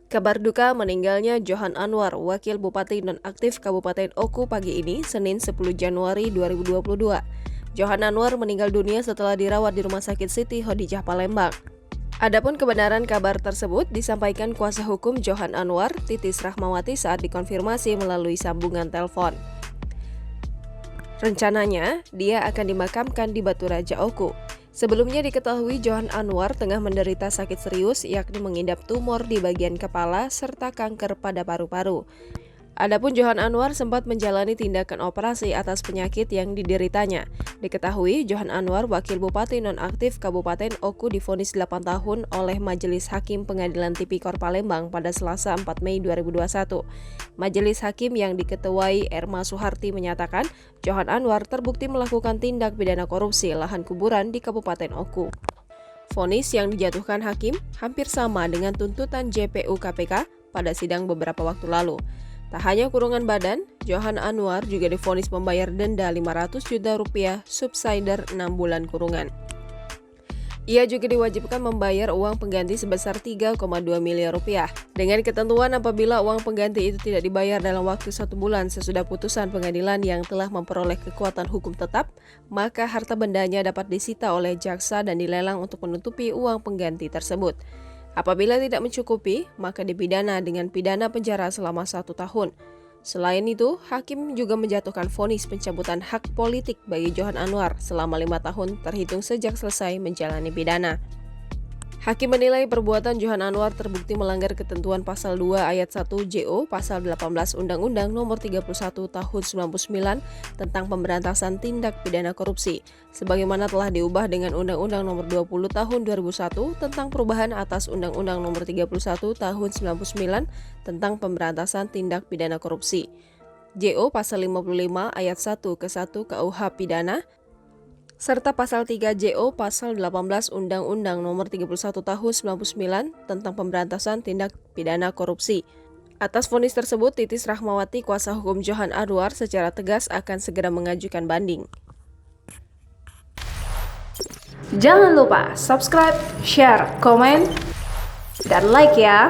Kabar duka meninggalnya Johan Anwar, Wakil Bupati Nonaktif Kabupaten Oku pagi ini, Senin 10 Januari 2022. Johan Anwar meninggal dunia setelah dirawat di Rumah Sakit Siti Khodijah Palembang. Adapun kebenaran kabar tersebut disampaikan kuasa hukum Johan Anwar, Titis Rahmawati saat dikonfirmasi melalui sambungan telepon. Rencananya, dia akan dimakamkan di Batu Raja Oku. Sebelumnya diketahui Johan Anwar tengah menderita sakit serius yakni mengidap tumor di bagian kepala serta kanker pada paru-paru. Adapun Johan Anwar sempat menjalani tindakan operasi atas penyakit yang dideritanya. Diketahui Johan Anwar, Wakil Bupati Nonaktif Kabupaten Oku divonis 8 tahun oleh Majelis Hakim Pengadilan Tipikor Palembang pada Selasa 4 Mei 2021. Majelis Hakim yang diketuai Erma Suharti menyatakan Johan Anwar terbukti melakukan tindak pidana korupsi lahan kuburan di Kabupaten Oku. Vonis yang dijatuhkan hakim hampir sama dengan tuntutan JPU KPK pada sidang beberapa waktu lalu. Tak hanya kurungan badan, Johan Anwar juga divonis membayar denda 500 juta rupiah subsidiar 6 bulan kurungan. Ia juga diwajibkan membayar uang pengganti sebesar 3,2 miliar rupiah. Dengan ketentuan apabila uang pengganti itu tidak dibayar dalam waktu 1 bulan sesudah putusan pengadilan yang telah memperoleh kekuatan hukum tetap, maka harta bendanya dapat disita oleh jaksa dan dilelang untuk menutupi uang pengganti tersebut. Apabila tidak mencukupi, maka dipidana dengan pidana penjara selama 1 tahun. Selain itu, hakim juga menjatuhkan vonis pencabutan hak politik bagi Johan Anwar selama 5 tahun terhitung sejak selesai menjalani pidana. Hakim menilai perbuatan Johan Anwar terbukti melanggar ketentuan pasal 2 ayat 1 JO pasal 18 Undang-Undang Nomor 31 Tahun 99 tentang pemberantasan tindak pidana korupsi, sebagaimana telah diubah dengan Undang-Undang Nomor 20 Tahun 2001 tentang perubahan atas Undang-Undang Nomor 31 Tahun 99 tentang pemberantasan tindak pidana korupsi. JO pasal 55 ayat 1 ke 1 KUH Pidana serta pasal 3 JO pasal 18 Undang-Undang Nomor 31 Tahun 99 tentang pemberantasan tindak pidana korupsi. Atas vonis tersebut, Titis Rahmawati, kuasa hukum Johan Anwar, secara tegas akan segera mengajukan banding. Jangan lupa subscribe, share, komen, dan like ya.